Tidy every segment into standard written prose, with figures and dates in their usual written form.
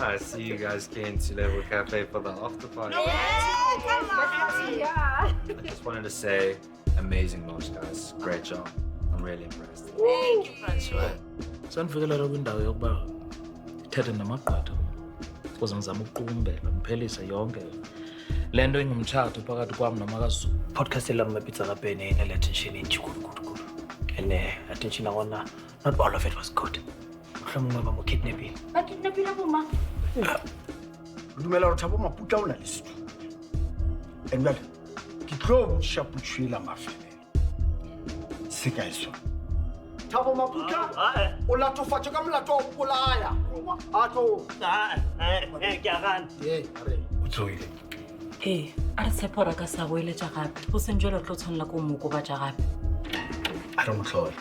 I see you guys came to Level Cafe for the after party. Yeah, come on. Yeah. I just wanted to say, amazing launch, guys. Great job. I'm really impressed. Thank you, Francois. Sandifikela kwindawo yokuba ithethe namagqwetha ukuze ngizame ukuqukumbela ngiphelise yonke le nto ingumtshato phakathi kwam nomakaZulu. Podcast lam mapizza kapene ine attention inchikulu. And attention I wanna not all of it was good. Mhlawumbe ngoba mo kidnapping. Ba kidnapile boma. Dumela re thabo maputla ona le setho. And well, ke tlo shaputswela mafele. Se ka iso. Thabo maputla. O latofatsa ka molato o polaya. A tlo. ke a gana. Are o tsoile. A re tshepo ra ka sa boeletša gape go sentse le tlo tshwanela ko moko ba tša gape. I don't know.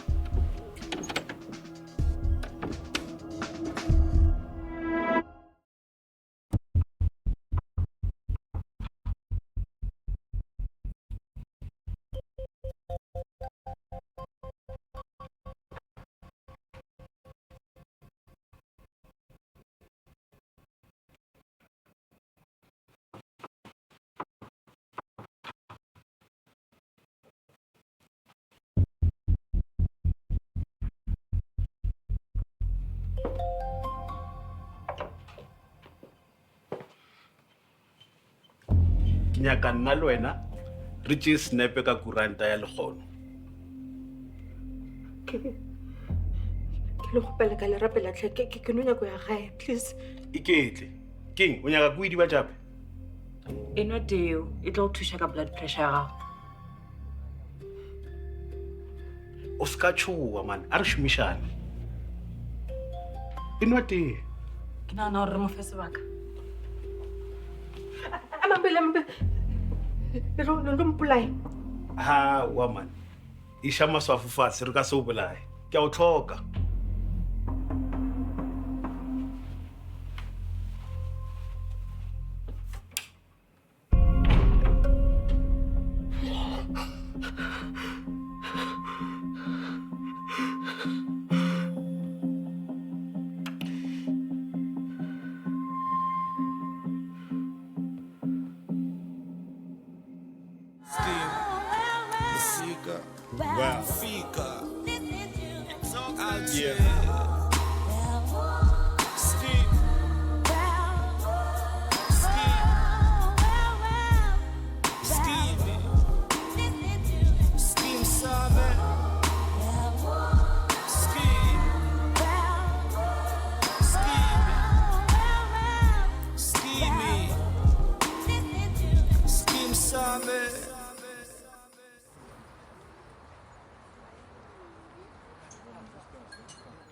Nyaka nna le wena re tšee snepe ka kuranta ya lekgono. Ke le gopela ka le rapela tlhe ke no nyako ya gae, please. Iketle keng o nyaka ko idiba jape? Enwa teo e tlo go thuša ka blood pressure ya gago. O ska tšhoa man, a re šomišane. Enwa tee. Ke nagana gore re mo fe sebaka. Amambele. Lo mpolai. Ha wa man, iša maswafo fatshe re ka se o bolae. Ke a o tlhoka. Well, Fika. Yeah. Skeem. Skeem, Saam. Skeem, Saam.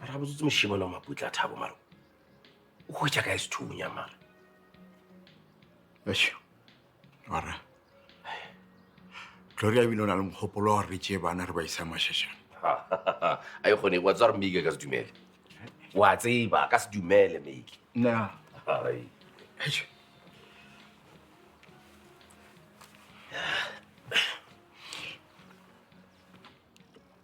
Ra botsotse moshimane wa maputla a Thabo mara o hwetša ka sethunya mara. Esho. Ora. Gloria bino na le mogopolo wa re tšee bana re ba isa mashashane. A e kgone wa tswa re Meike ka se dumele. Wa tseba ka se dumele Meike. Na. Ai. Esho.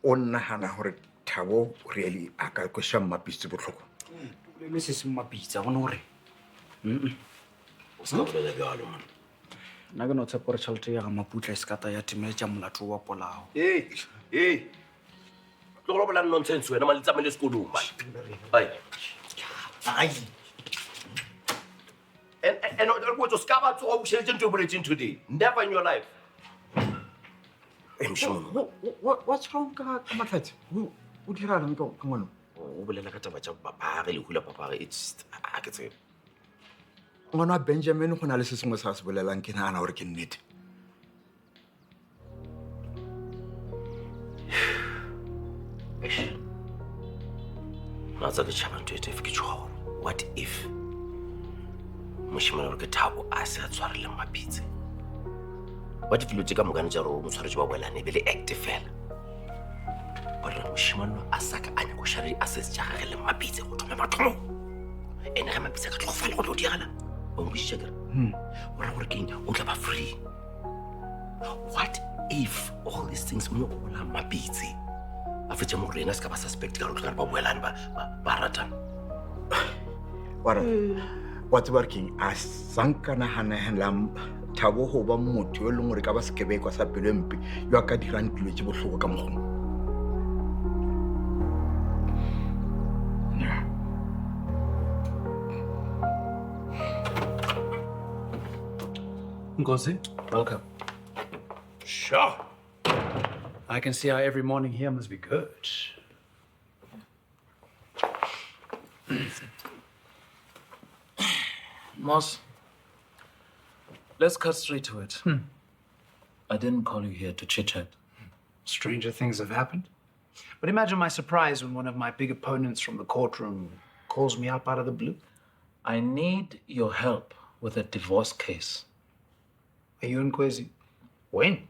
O nagana gore Thabo really a ka kwesha mmapitse botlhoko. Le se se mmapitsa gone gore O sa bolela bjalo man. nna ke no tshepa gore tšhelete ya ga maputla e se kata ya timeletša molato wa polao. Tlo bolela nonsense wena mali tsamele sekolong man. Ai. And what was Scaba to obsession to bridging today? Never in your life. What's wrong ka Matlhatsi? O dirang ka ngwana? O bolela ka taba tša papare le hula papare it's a ke tsebe. Ngwana Benjamin go na le se sengwe sa se bolelang ke nagana gore ke nnete. Natsa ke tšhaba ntho e tefe ke tšhoga gore what if moshimane gore ke Thabo a se a tshwarele mapitse? What if dilo tše ka mokane tša gore motshwaretše ba boelane e be le active fela? Gore moshimane a saka a nyako šaredi a se se tša gage le mapitse go thome mathomo ene ge mapitse ka tlhokofale go tlo diagala ba nkwešiša kere o ra gore keng o tla ba free. What if all these things mo o bola mapitse a fetša mo gore ena se ka ba suspect ka gore ba boelane ba ratana? Wara wa tseba re keng a sanka nahanelang Thabo ho ba motho e leng gore ka ba sekebekwa sa pelo mpe yo a ka dirang dilo tse bohloko ka mogong. Ngozi, Welcome. sure. I can see how every morning here must be good. Moss, let's cut straight to it. I didn't call you here to chit-chat. Stranger things have happened. But imagine my surprise when one of my big opponents from the courtroom calls me up out of the blue. I need your help with a divorce case. Are you and Kwezi? When?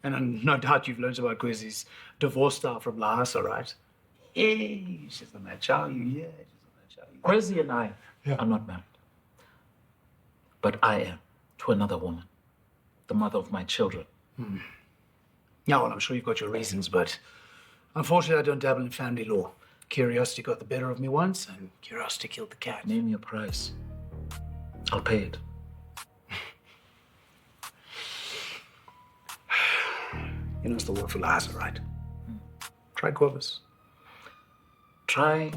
And no doubt you've learned about Kwezi's divorce style from Lahasa, right? Hey, she's the Machawi, yeah. She's the Machawi. Kwezi and I are not married. But I am to another woman, the mother of my children. Yeah, well, I'm sure you've got your reasons, but unfortunately, I don't dabble in family law. Curiosity got the better of me once, and curiosity killed the cat. Name your price. I'll pay it. You know, it's the work for Lahasa, right? Try Corvus. Try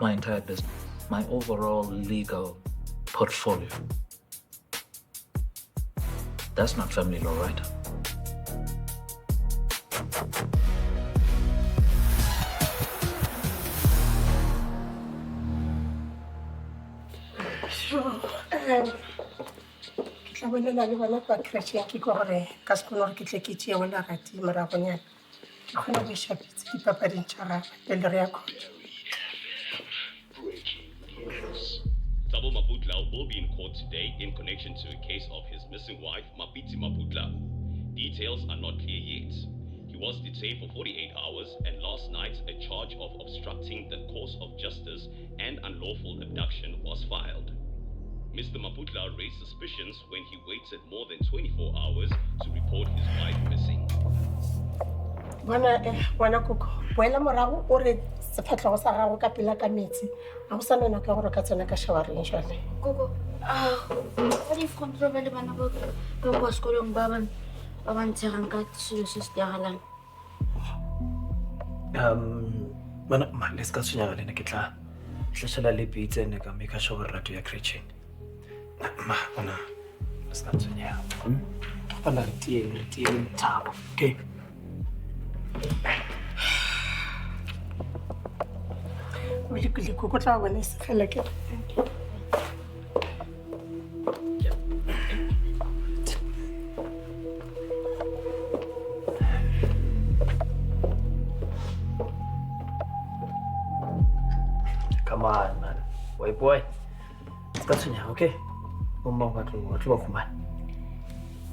my entire business, my overall legal portfolio. That's not family law, right? Ke tla bolela le bona kwa crash ya ke kwa gore ka se kgone gore ke tle ke tšee wela rati moragonyana ke kgona go ešapetse dipapading tša gagwe pele re ya khutso. Thabo Maputla will be in court today in connection to a case of his missing wife, Mapitsi Maputla. Details are not clear yet. He was detained for 48 hours, and last night a charge of obstructing the course of justice and unlawful abduction was filed. Mr. Maputla raised suspicions when he waited more than 24 hours to report his wife missing. Bona koko boela morago o re sephatlhogo sa gago ka pela ka metsi ga go sa nona ka gore ka tsena ka shawareng jale. Koko, what if control ba le bana ba kwa sekolong ba ba ntshegang ka selo se se diragalang? Man, let's go to Nyalene Kitla. Shall I be then? I can make a show to your creature. Ma, let's go to Nyalene. Ana, tie, tap, okay? Molekoleko go tla bona segela ke. Come on, man. Boy. Let's go to Nyalene, okay? Mama, what do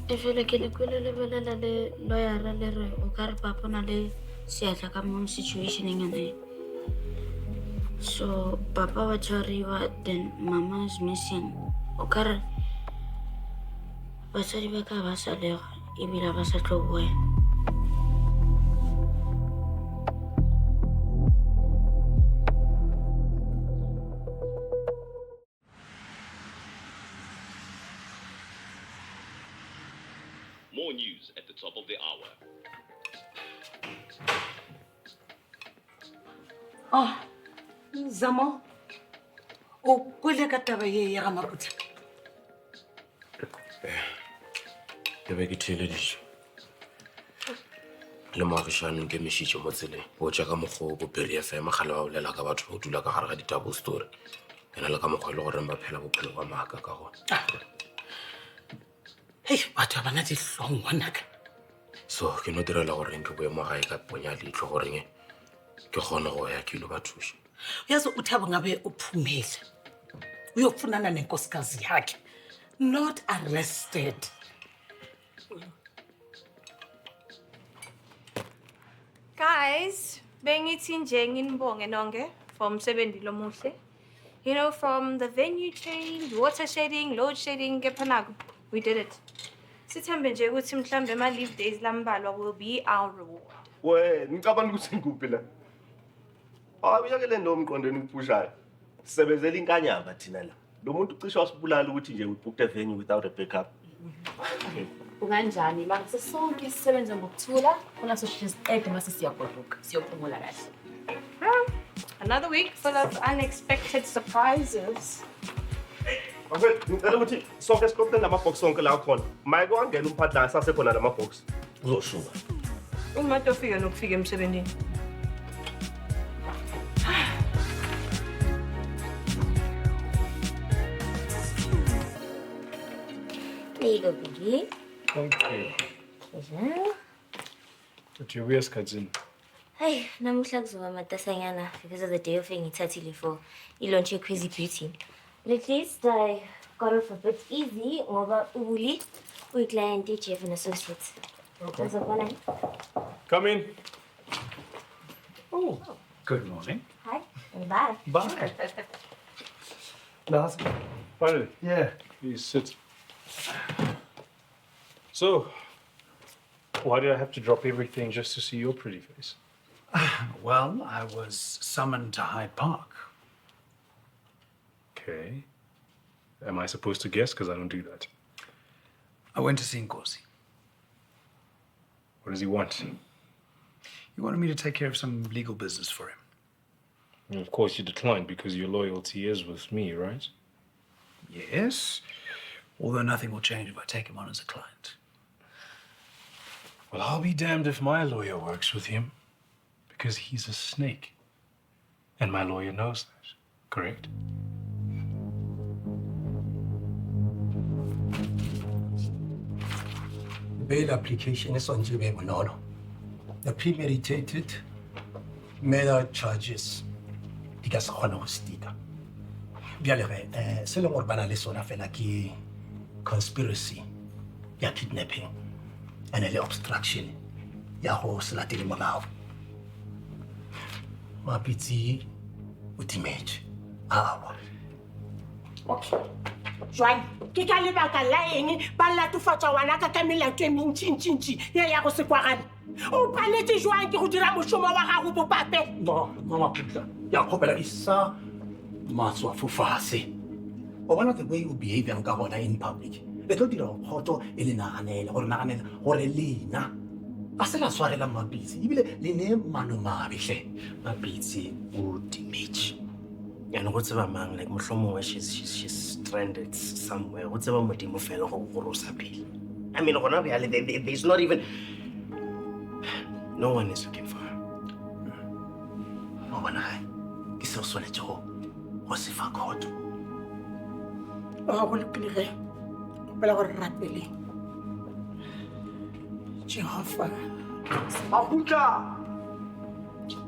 E fela ke le kwele le bolela le lawyer le re o ka re papa na le seatla ka mo situationeng ena. So papa wa tshwariwa, then mama is missing. O ka re basadi ba ka ba sa lega ebile ba sa tlo boela. More news at the top of the hour. Oh, Zamo. O kwele ka taba ye ya ga Maputla. Ke be ke theeleditše le moagišane ke mešitše mo tseleng o tša ka mokgwa ko Peri FM gale ba bolela ka batho ba dula ka gare ga ditabo story ena le ka mokgwa e le goreng ba phela bophelo ba maaka ka gona. Hei, batho ba bana dihlong ngwanaka. So ke no direla goreng ke boemo gae ka ponya leitlho goreng ke kgone go ya ke ilo ba thuša. Uyazi uThabo ngabe uphumile. Uyofunana nenkosikazi yakhe. Not arrested. Guys, bengithi nje nginibonge nonke for umsebenzi lomuhle. You know, from the venue change, water shedding, load shedding, kephanaku, we did it. Sithembe nje ukuthi mhlambe ama leave days lambalwa will be our reward. We, ngicabanga ukuthi ngikuphi la? Uyake le nto omqondweni ukupushayo. Sisebenzela inkanyamba thina la. Lo muntu ucishe wasibulala ukuthi nje we booked a venue without a backup. Unganjani manje sesonke isisebenze ngokuthula kunaso siqede mase siyagoduka siyophumula kahle. Another week full of unexpected surprises. Okay, ngicela ukuthi sonke siqoqe lama-box sonke la khona. Mayeke wangena umphathi sasekhona lama-box. Uzoshuka. Uma tofika nokufika emsebenzini. There you go, Biggie. Thank you. Pleasure. But your weird cousin. Hey, namuhla kuzoba matasanyana because of the day off engithathile for i-launch ye-Crazy Beauty. But at least I got off a bit easy ngoba uBuli uyi-client ye-Jeff and Associates. Okay. Uzobona. Come in. Oh, good morning. Hi, and bye. Bye. Last. Finally. Yeah. Please sit. So, why did I have to drop everything just to see your pretty face? Well, I was summoned to Hyde Park. Okay. Am I supposed to guess? Because I don't do that. I went to see Nkosi. What does he want? He wanted me to take care of some legal business for him. And of course, you declined because your loyalty is with me, right? Yes, although nothing will change if I take him on as a client. Well, I'll be damned if my lawyer works with him, because he's a snake. And my lawyer knows that, correct? The bail application is on Jibe Monono. The premeditated murder charges di ka se kgona go stika. Bjale ge se leng gore bana le sona fela ke conspiracy ya kidnapping and le obstruction ya go se latele molao. Mapitsi o timetse. Awa. Okay. Jwale ke ka lebaka la eng ba latofatsa ngwana ka melato e mentšintšintši ye ya go se kwagane. O panetse jwang ke go dira mošomo wa gago bopape? No, Mama Putla. Ya khopela isa matswa fofase. O bona the way you behave yang ka gona in public. Le tlo dira kgotso e le naganele gore lena a se la tshwarela Mapitsi ebile le ne manomabehle. Mapitsi o dimetse. And go tseba mang like mohlomongwe she's stranded somewhere. Go tseba modimo fela go rosa pele. I mean, gona bjale there's not even no one is looking for her. Mo bona ke se o swanetse go se fa khotso. Wa go lekile ge. Bela gore rapele. Jehova. Maputla!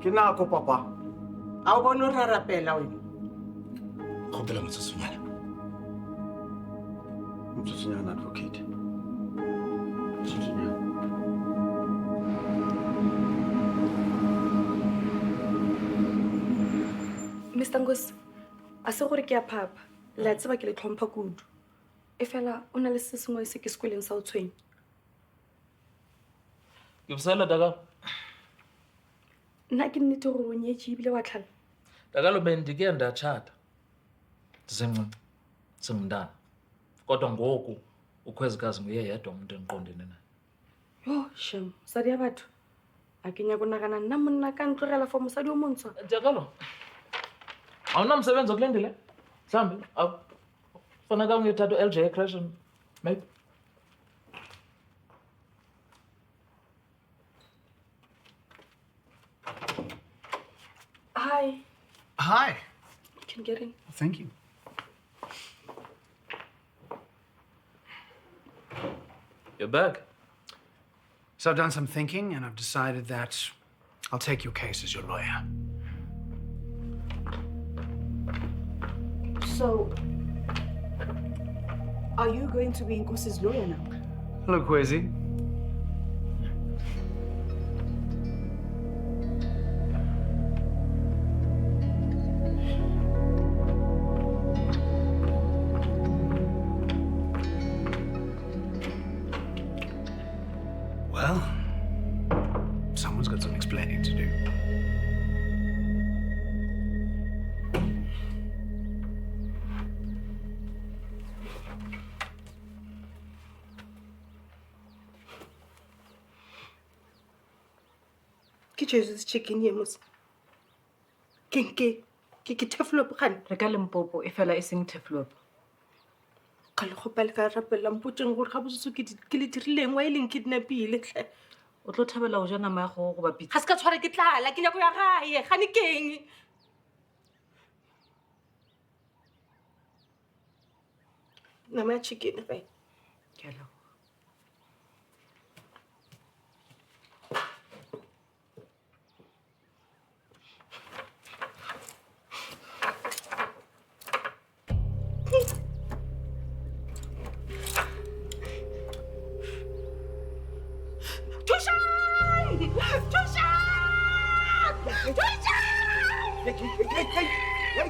Ke nako, Papa. A o bona re rapela wena. Khopela motsotsonyana. Motsotsonyana advocate. Mr. Ngosi, a se gore ke a phapa. La tseba ke le tlhompha kudu. E fela o na le se sengwe se ke se kweleng sa o tshwenya. Ke busela daga. Nna ke nnete gore o nyetse ebile wa tlhala. Daga lo bendike ndachata. Ndisemncinci. Singumntana. Kodwa ngoku ukhwezikazi nguye yedwa umuntu endiqondene naye. Yo, shem, mosadi ya batho. A ke nya go nagana nna monna ka ntlogela for mosadi o montshwa. Jakalo. Awunamsebenzi okulendile? Mhlambi fanaka ungithatha u-LJ crash maybe. Hi. Hi. You can get in. Thank you. You're back. So I've done some thinking and I've decided that I'll take your case as your lawyer. So, are you going to be Nkosi's lawyer now? Hello, Kwezi. Well, someone's got some explaining to do. Ke Jesus chicken ye mos. Ke teflop gan. Re ka Limpopo e fela e seng Teflop. Ka le gopela ka rapela mpotseng gore ga botso ke le dirileng wa ileng kidnapile hle. O tlo thabela o ja nama ya go ba pitsa. Ga se ka tshwara ke tlala ke nyako ya gae ga ne keng. Nama ya chicken gae. Ke a leboga.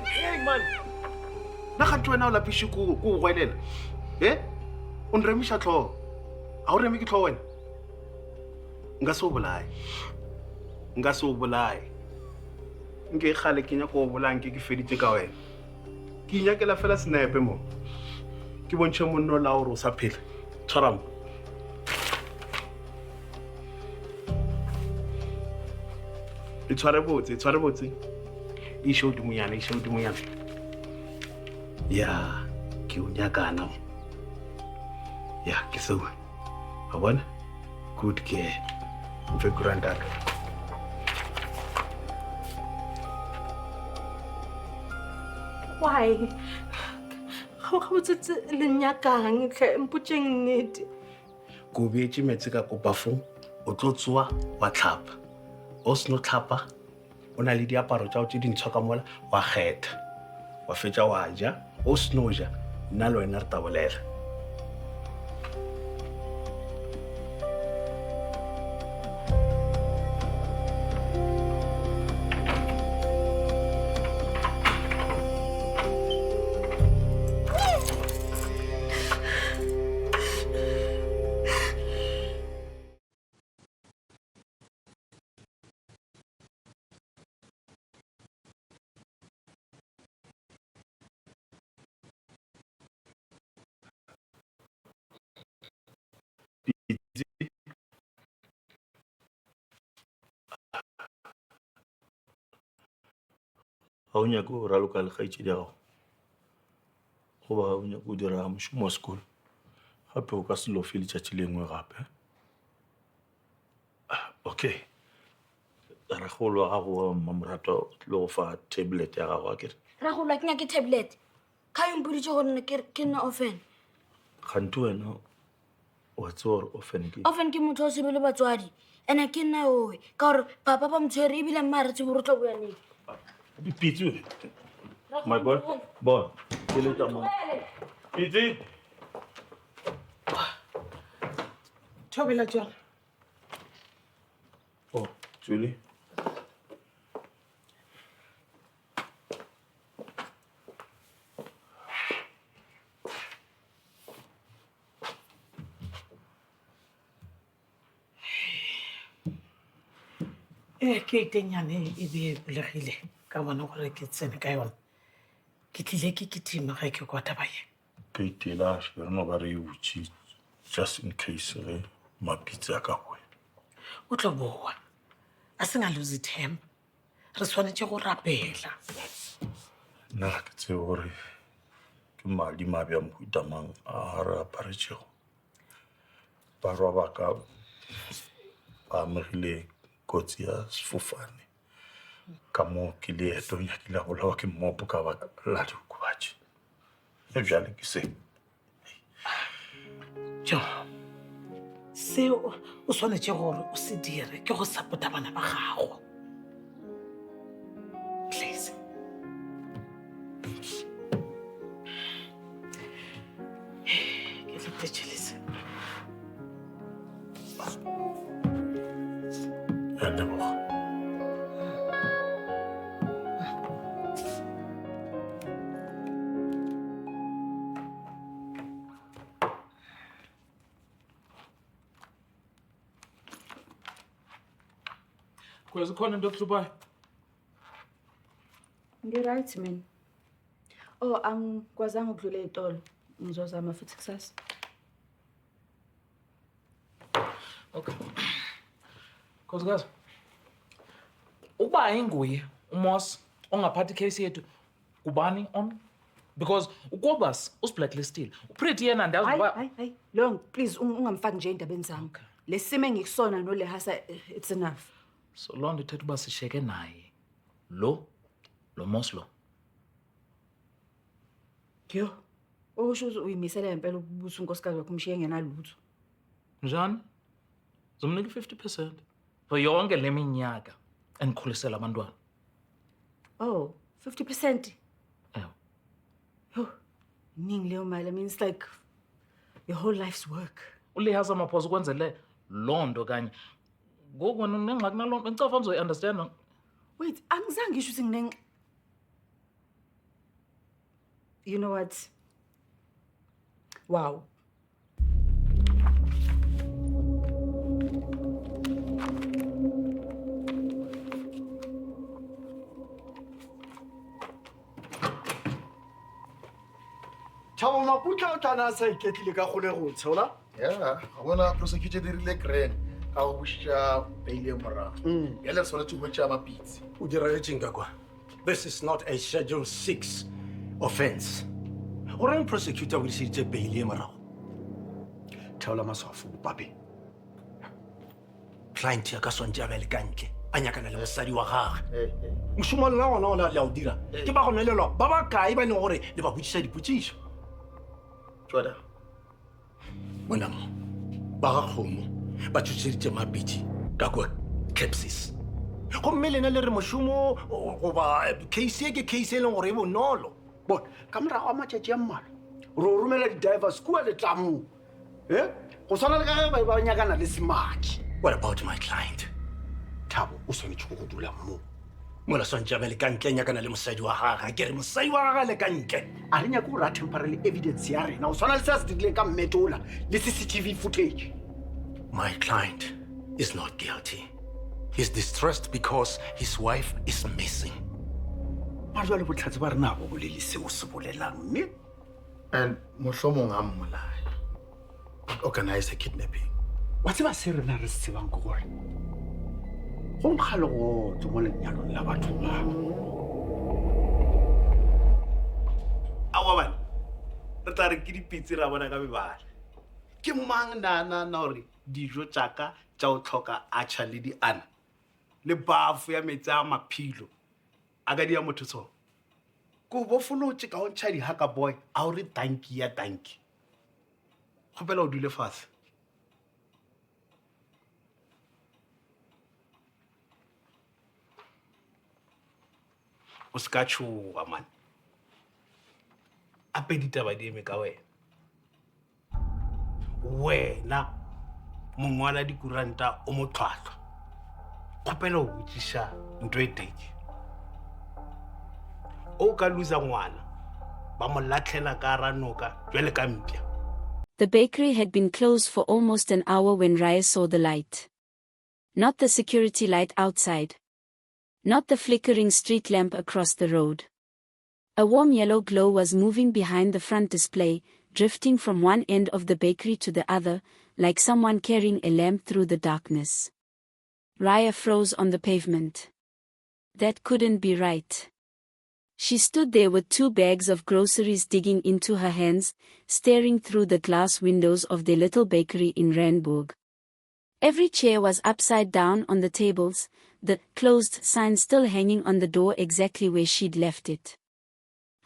Hey man. Na ga ntwe na o lapishe ko go gwelela. O nremisha tlho. A o remi ke tlho wena. Nga so bolai. Nga so bolai. Nke khale ke nya go bolang ke feditse ka wena. Ke nya ke la fela snipe mo. Ke bontshe monno la o sa phela. Tshwaramo. Itshware botse. Isho dumuyana. Ya, ke o nyakana. Ya, ke so. A bona? Good care. Mfe grandad. Why? Ga botsetse le nyakang tle mpotseng nnete. Go beetse metsi ka kopafong, o tlo tsoa wa tlhapa. O seno tlhapa, o na le diaparo tsa o tse dintshwa ka mola wa kgetha. Wa fetsa wa ja, o seno ja, nna le wena re tabolela. ga o nyake go raloka legaitšedi ya gago goba ga o nyake go dira mošomo wa sekolo gape o ka se lofe letšatši lengwe gape okay ragolo wa gago wa mmamoratwa o tlile go fa tablet ya gago a kere ragolo ke nyake tablet ka yo mpoditse gore nna ke nna ofen kgante wena wa tseba gore ofen ke motho o sebe le batswadi ene ke nna owe ka gore papa ba motshwere ebile mma re tsebe rotlo boyaneng Pitsi, my boy, boy, Pitsi. Thobela jwang. Oh, Julie. Ke tenyane e be bulegile ka bona gore ke tsene ka yona. Ke tlile ke tima ga ke kwa taba ye. Ke itela re no ba re utsi just in case re mapitsa ka go. O tlo boa. A se nga lose temp. Re tshwanetse go rapela. Na ke tse gore ke madi mabya mohutamang a re aparetšego. Ba roba ka ba amegile kotsi ya sefofane. Ka mo ke leeto nyakile go bolawa ke mmopo ka ba la diokobatši e bjale ke se Jo seo o tshwanetse gore o se dire ke go support bana ba gago please ke tletšhelese ya leboga Kwezikhona into okuhluphayo? Ngi-right man. Oh, angikwazanga ukudlula ey'tolo. ngizozama futhi kusasa. Okay. Khosikazi. Uba ayinguye uMoss ongaphathi case yethu kubani on? Because uKobus usiblacklisted. UPretty yena andazi uba Hayi, Long, please ungamfaki nje endabeni zami. Lesimo engikusona nolehasa it's enough. So loo nto ithetha uba sishiyeke naye. Lo Moss lo. Yo. Usho uyimisela ngempela ukubusa unkosikazi wakho umshiye ngenalutho. Njani? Zomnika 50% for yonke le minyaka enikhulisela abantwana. Oh, 50%. Ewe. Yo. Iningi leyo mali. I mean, it's like your whole life's work. Ulihasa maphosa ukwenzele loo nto kanye. Ngoku wena unengxaki naloo nto. Bengicela fanele uzoyi-understand. Wait, angizange ngisho ukuthi ngine. You know what? Wow. Thabo Maputla o tla sa iketlile ka gole go tshola. Yeah, I wanna prosecute the relay grand. Ka go busha bail e morago. Ya le sona tshwetsa mapitsi. O dira etseng ka kwa? This is not a Schedule 6 offense. Goreng prosecutor o diseditse bail e morago? Theola maswafo papi. Client ya ka swantse a ba le kantle. A nyakana le mosadi wa gagwe. Moshomo lona ona o la o dira. Ke ba go nelelwa ba ba kae ba ne gore le ba botsisa dipotsiso. Tswela. Bona mo. Ba ga khomo ba tshutseditse mapitsi ka kwa Capsis. Go mmelena le re moshomo go ba case ke case e leng gore e bonolo. Bona ka morago a matšatši a mmala ro romela di-divers kua letlamong go swana le ka ge ba nyakana le semaki. What about my client? Thabo o swanetse go dula mo. Mola swantse a ba le kantle nyakana le mosadi wa gagwe. Ke re mosadi wa gagwe le kantle. A re nyake gore a temporary evidence ya rena o swana le se a se dirileng ka mmetola le CCTV footage. My client is not guilty. He's distressed because his wife is missing. Ba jwa le botlhatse ba rena bo bolele seo se bolelang mme. And mohlomong a mmolaya. Organize a kidnapping. Wa tseba se rena re se tsebang ke gore go nkga le go mo lenyalong la batho ba. Awa bana re tla re ke dipitse ra bona ka mebala. Ke mang na hore dijo tsaka tsa o tlhoka a tšha le di ana le bafu ya metsi a maphilo a ka di ya motho tsona ko bofolotse ka o ntšha di-haka boy a o re tanki ya tanki kgopela o dule fatshe o se ka tšhoga mane ape ditaba di eme ka wena mongwala dikuranta o mo tlhwatlhwa kgopela o botsiša ntho e teke o ka lusa ngwana ba mo latlhela ka ranoka jwale ka mpya. The bakery had been closed for almost an hour when Raya saw the light. Not the security light outside. Not the flickering street lamp across the road. A warm yellow glow was moving behind the front display, drifting from one end of the bakery to the other, like someone carrying a lamp through the darkness. Raya froze on the pavement. That couldn't be right. She stood there with 2 bags of groceries digging into her hands, staring through the glass windows of their little bakery in Randburg. Every chair was upside down on the tables, the closed sign still hanging on the door exactly where she'd left it.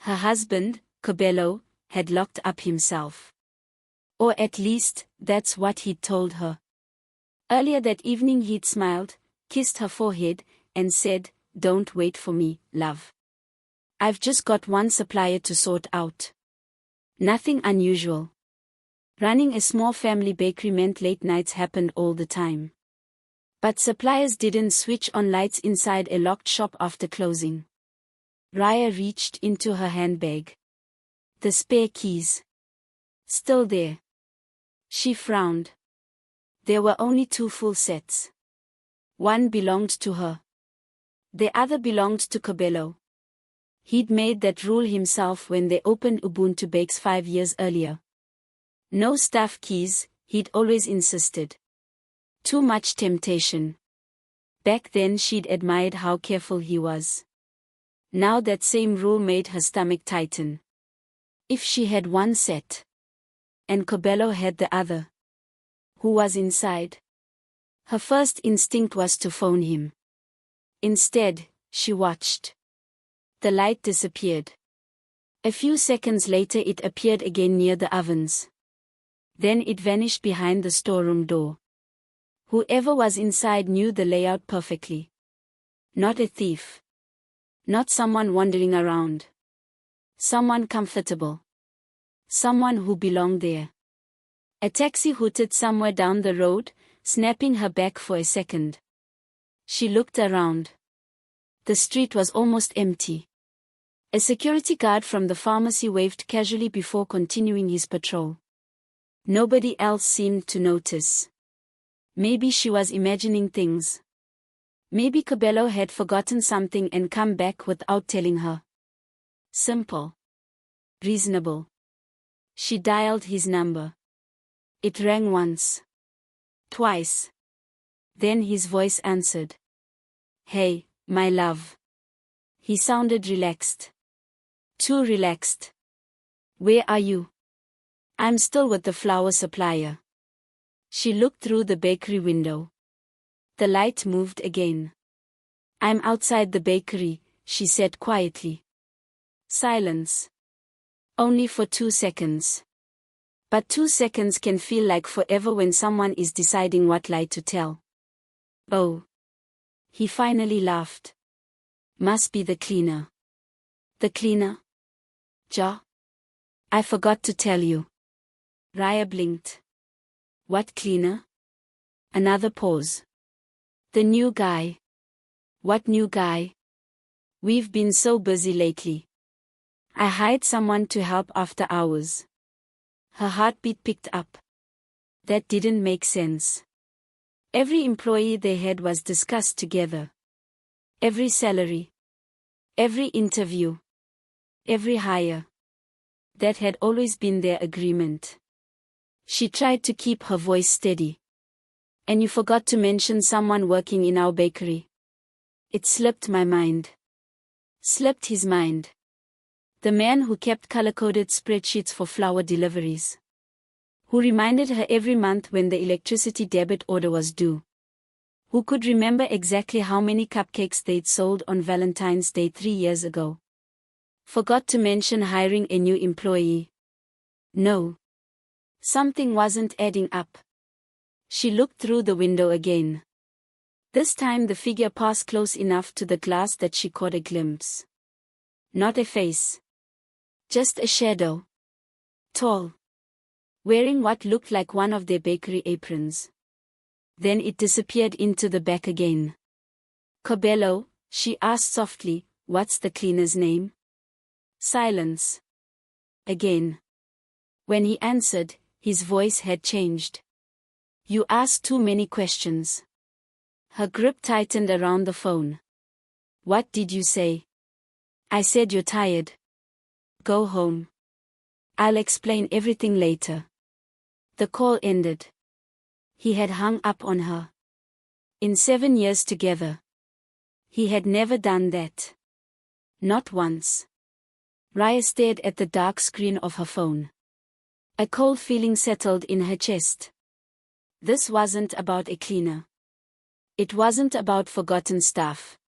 Her husband, Cabello, had locked up himself. Or at least, that's what he'd told her. Earlier that evening he'd smiled, kissed her forehead, and said, "Don't wait for me, love. I've just got one supplier to sort out." Nothing unusual. Running a small family bakery meant late nights happened all the time. But suppliers didn't switch on lights inside a locked shop after closing. Raya reached into her handbag. The spare keys. Still there. She frowned. There were only 2 full sets. One belonged to her. The other belonged to Cabello. He'd made that rule himself when they opened Ubuntu Bakes 5 years earlier. No staff keys, he'd always insisted. Too much temptation. Back then she'd admired how careful he was. Now that same rule made her stomach tighten. If she had one set, and Cobello had the other, who was inside? Her first instinct was to phone him. Instead, she watched. The light disappeared. A few seconds later it appeared again near the ovens. Then it vanished behind the storeroom door. Whoever was inside knew the layout perfectly. Not a thief. Not someone wandering around. Someone comfortable. Someone who belonged there. A taxi hooted somewhere down the road, snapping her back for a second. She looked around. The street was almost empty. A security guard from the pharmacy waved casually before continuing his patrol. Nobody else seemed to notice. Maybe she was imagining things. Maybe Cobello had forgotten something and come back without telling her. Simple. Reasonable. She dialed his number. It rang once. Twice. Then his voice answered. "Hey, my love." He sounded relaxed. Too relaxed. "Where are you?" "I'm still with the flower supplier." She looked through the bakery window. The light moved again. "I'm outside the bakery," she said quietly. Silence. Only for 2 seconds. But 2 seconds can feel like forever when someone is deciding what lie to tell. "Oh." He finally laughed. "Must be the cleaner." "The cleaner?" "Ja. I forgot to tell you." Raya blinked. "What cleaner?" Another pause. "The new guy." "What new guy?" "We've been so busy lately. I hired someone to help after hours." Her heartbeat picked up. That didn't make sense. Every employee they had was discussed together. Every salary. Every interview. Every hire. That had always been their agreement. She tried to keep her voice steady. "And you forgot to mention someone working in our bakery." It slipped my mind. Slipped his mind. The man who kept color-coded spreadsheets for flour deliveries. Who reminded her every month when the electricity debit order was due. Who could remember exactly how many cupcakes they'd sold on Valentine's Day 3 years ago. Forgot to mention hiring a new employee. No. Something wasn't adding up. She looked through the window again. This time the figure passed close enough to the glass that she caught a glimpse. Not a face. Just a shadow. Tall. Wearing what looked like one of their bakery aprons. Then it disappeared into the back again. "Cobello," she asked softly, "what's the cleaner's name?" Silence. Again. When he answered, his voice had changed. "You asked too many questions." Her grip tightened around the phone. "What did you say?" "I said you're tired. Go home. I'll explain everything later." The call ended. He had hung up on her. In 7 years together. He had never done that. Not once. Raya stared at the dark screen of her phone. A cold feeling settled in her chest. This wasn't about a cleaner. It wasn't about forgotten stuff.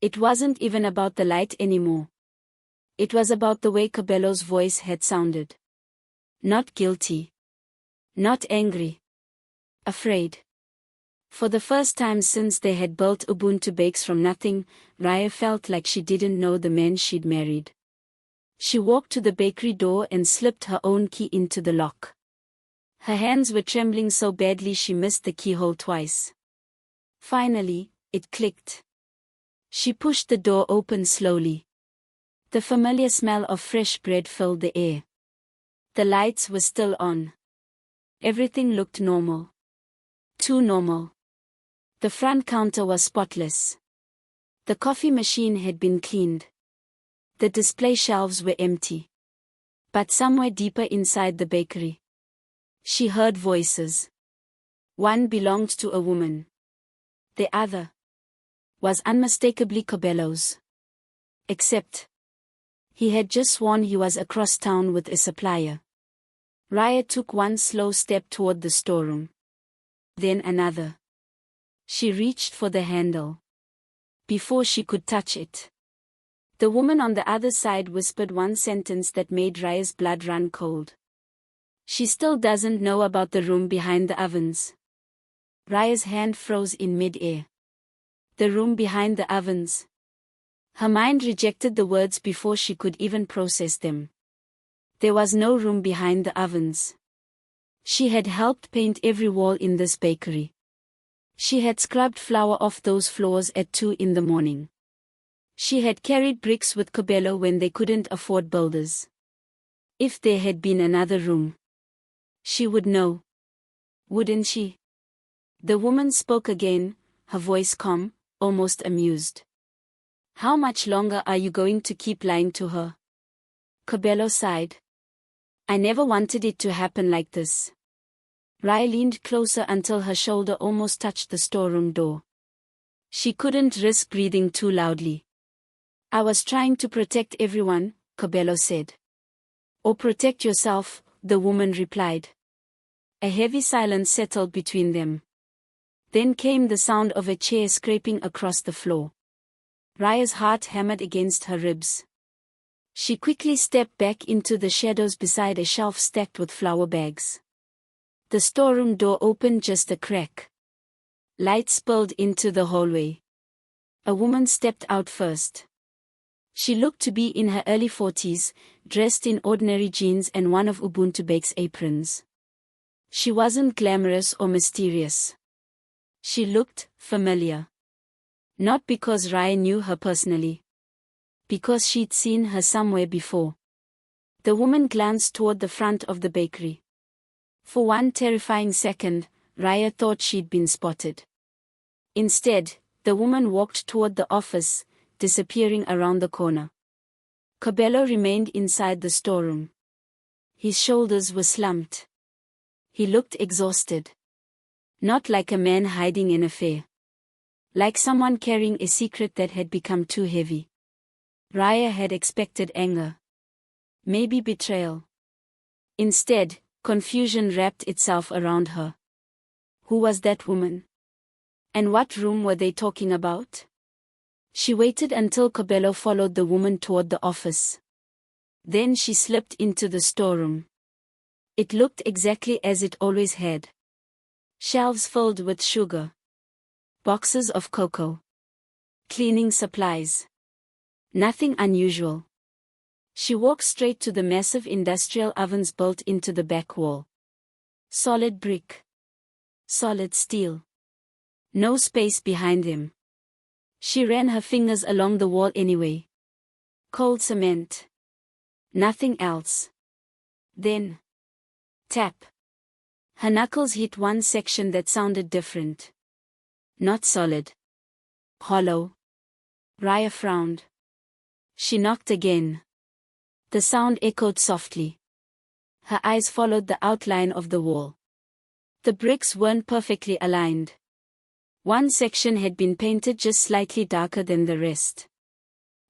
It wasn't even about the light anymore. It was about the way Cobello's voice had sounded. Not guilty. Not angry. Afraid. For the first time since they had built Ubuntu Bakes from nothing, Raya felt like she didn't know the man she'd married. She walked to the bakery door and slipped her own key into the lock. Her hands were trembling so badly she missed the keyhole twice. Finally, it clicked. She pushed the door open slowly. The familiar smell of fresh bread filled the air. The lights were still on. Everything looked normal. Too normal. The front counter was spotless. The coffee machine had been cleaned. The display shelves were empty. But somewhere deeper inside the bakery, she heard voices. One belonged to a woman. The other was unmistakably Cabello's. Except, he had just sworn he was across town with a supplier. Raya took one slow step toward the storeroom. Then another. She reached for the handle. Before she could touch it, the woman on the other side whispered one sentence that made Raya's blood run cold. She still doesn't know about the room behind the ovens. Raya's hand froze in mid-air. The room behind the ovens. Her mind rejected the words before she could even process them. There was no room behind the ovens. She had helped paint every wall in this bakery. She had scrubbed flour off those floors at 2 in the morning. She had carried bricks with Cabello when they couldn't afford builders. If there had been another room, she would know. Wouldn't she? The woman spoke again, her voice calm, almost amused. How much longer are you going to keep lying to her? Cabello sighed. I never wanted it to happen like this. Raya leaned closer until her shoulder almost touched the storeroom door. She couldn't risk breathing too loudly. I was trying to protect everyone, Cabello said. Or protect yourself, the woman replied. A heavy silence settled between them. Then came the sound of a chair scraping across the floor. Raya's heart hammered against her ribs. She quickly stepped back into the shadows beside a shelf stacked with flour bags. The storeroom door opened just a crack. Light spilled into the hallway. A woman stepped out first. She looked to be in her early 40s, dressed in ordinary jeans and one of Ubuntu Bake's aprons. She wasn't glamorous or mysterious. She looked familiar. Not because Raya knew her personally. Because she'd seen her somewhere before. The woman glanced toward the front of the bakery. For one terrifying second, Raya thought she'd been spotted. Instead, the woman walked toward the office, disappearing around the corner. Cabello remained inside the storeroom. His shoulders were slumped. He looked exhausted. Not like a man hiding an affair. Like someone carrying a secret that had become too heavy. Raya had expected anger. Maybe betrayal. Instead, confusion wrapped itself around her. Who was that woman? And what room were they talking about? She waited until Cabello followed the woman toward the office. Then she slipped into the storeroom. It looked exactly as it always had. Shelves filled with sugar. Boxes of cocoa. Cleaning supplies. Nothing unusual. She walked straight to the massive industrial ovens built into the back wall. Solid brick. Solid steel. No space behind them. She ran her fingers along the wall anyway. Cold cement. Nothing else. Then. Tap. Her knuckles hit one section that sounded different. Not solid. Hollow. Raya frowned. She knocked again. The sound echoed softly. Her eyes followed the outline of the wall. The bricks weren't perfectly aligned. One section had been painted just slightly darker than the rest.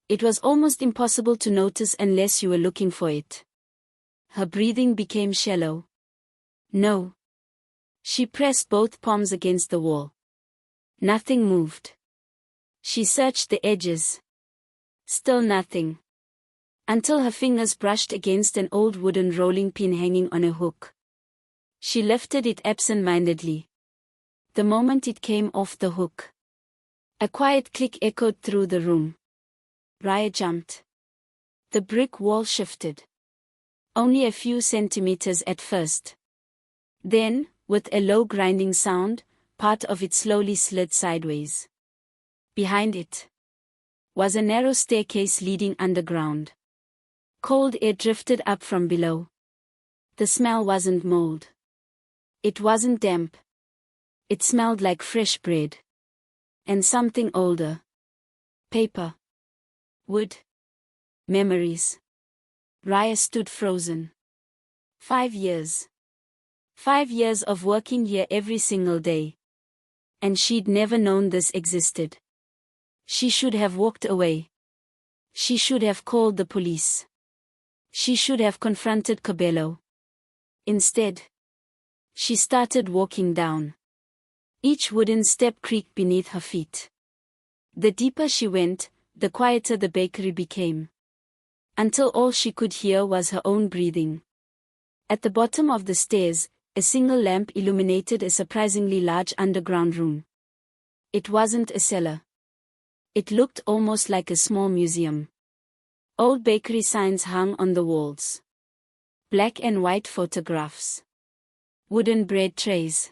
It was almost impossible to notice unless you were looking for it. Her breathing became shallow. No. She pressed both palms against the wall. Nothing moved. She searched the edges. Still nothing. Until her fingers brushed against an old wooden rolling pin hanging on a hook. She lifted it absent-mindedly. The moment it came off the hook, a quiet click echoed through the room. Raya jumped. The brick wall shifted. Only a few centimeters at first. Then, with a low grinding sound, part of it slowly slid sideways. Behind it was a narrow staircase leading underground. Cold air drifted up from below. The smell wasn't mold. It wasn't damp. It smelled like fresh bread. And something older. Paper. Wood. Memories. Raya stood frozen. 5 years. 5 years of working here every single day. And she'd never known this existed. She should have walked away. She should have called the police. She should have confronted Cabello. Instead, she started walking down. Each wooden step creaked beneath her feet. The deeper she went, the quieter the bakery became. Until all she could hear was her own breathing. At the bottom of the stairs, a single lamp illuminated a surprisingly large underground room. It wasn't a cellar. It looked almost like a small museum. Old bakery signs hung on the walls. Black and white photographs. Wooden bread trays.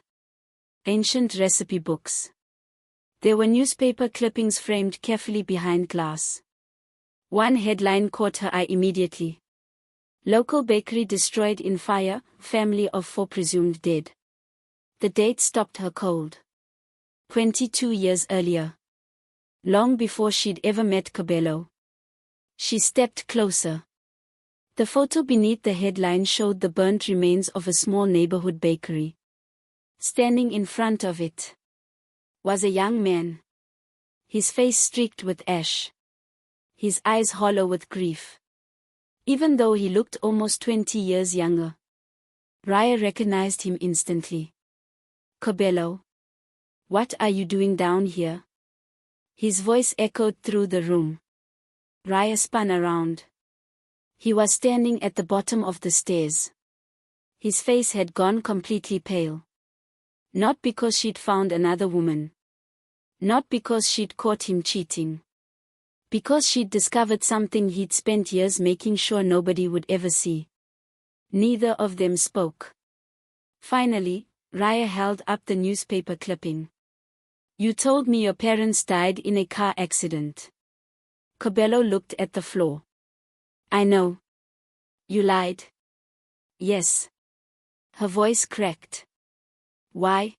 Ancient recipe books. There were newspaper clippings framed carefully behind glass. One headline caught her eye immediately. Local bakery destroyed in fire, family of 4 presumed dead. The date stopped her cold. 22 years earlier. Long before she'd ever met Cabello. She stepped closer. The photo beneath the headline showed the burnt remains of a small neighborhood bakery. Standing in front of it was a young man. His face streaked with ash. His eyes hollow with grief. Even though he looked almost 20 years younger. Raya recognized him instantly. Cabello. What are you doing down here? His voice echoed through the room. Raya spun around. He was standing at the bottom of the stairs. His face had gone completely pale. Not because she'd found another woman. Not because she'd caught him cheating. Because she'd discovered something he'd spent years making sure nobody would ever see. Neither of them spoke. Finally, Raya held up the newspaper clipping. You told me your parents died in a car accident. Cabello looked at the floor. I know. You lied. Yes. Her voice cracked. Why?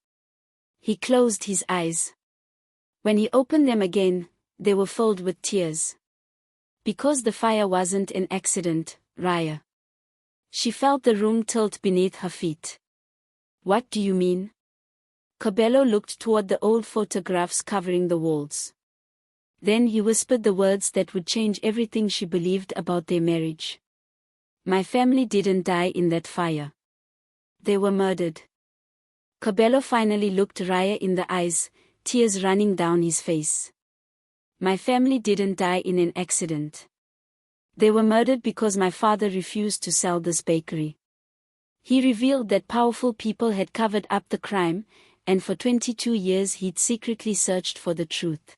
He closed his eyes. When he opened them again, they were filled with tears. Because the fire wasn't an accident, Raya. She felt the room tilt beneath her feet. What do you mean? Cabello looked toward the old photographs covering the walls. Then he whispered the words that would change everything she believed about their marriage. My family didn't die in that fire. They were murdered. Cabello finally looked Raya in the eyes, tears running down his face. My family didn't die in an accident. They were murdered because my father refused to sell this bakery. He revealed that powerful people had covered up the crime, and for 22 years he'd secretly searched for the truth.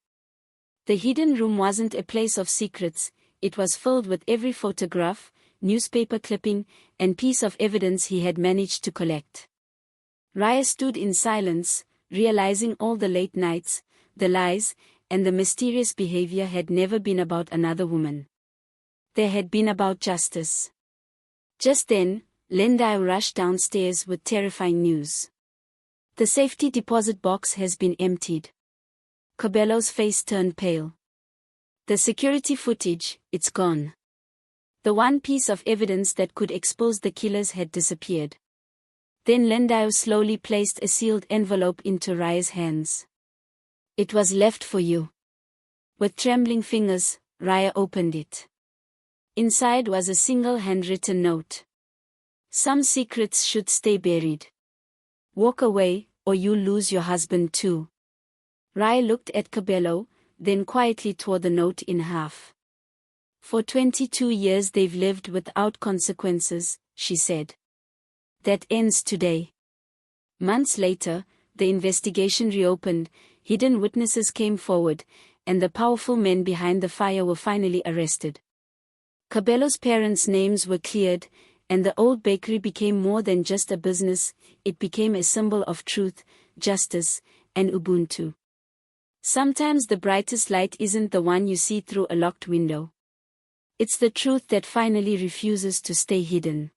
The hidden room wasn't a place of secrets, it was filled with every photograph, newspaper clipping, and piece of evidence he had managed to collect. Raya stood in silence, realizing all the late nights, the lies, and the mysterious behavior had never been about another woman. They had been about justice. Just then, Linda rushed downstairs with terrifying news. The safety deposit box has been emptied. Cabello's face turned pale. The security footage, it's gone. The one piece of evidence that could expose the killers had disappeared. Then Linda slowly placed a sealed envelope into Raya's hands. It was left for you. With trembling fingers, Raya opened it. Inside was a single handwritten note. Some secrets should stay buried. Walk away, or you'll lose your husband too. Raya looked at Cabello, then quietly tore the note in half. For 22 years they've lived without consequences, she said. That ends today. Months later, the investigation reopened, hidden witnesses came forward, and the powerful men behind the fire were finally arrested. Cabello's parents' names were cleared, and the old bakery became more than just a business, it became a symbol of truth, justice, and Ubuntu. Sometimes the brightest light isn't the one you see through a locked window. It's the truth that finally refuses to stay hidden.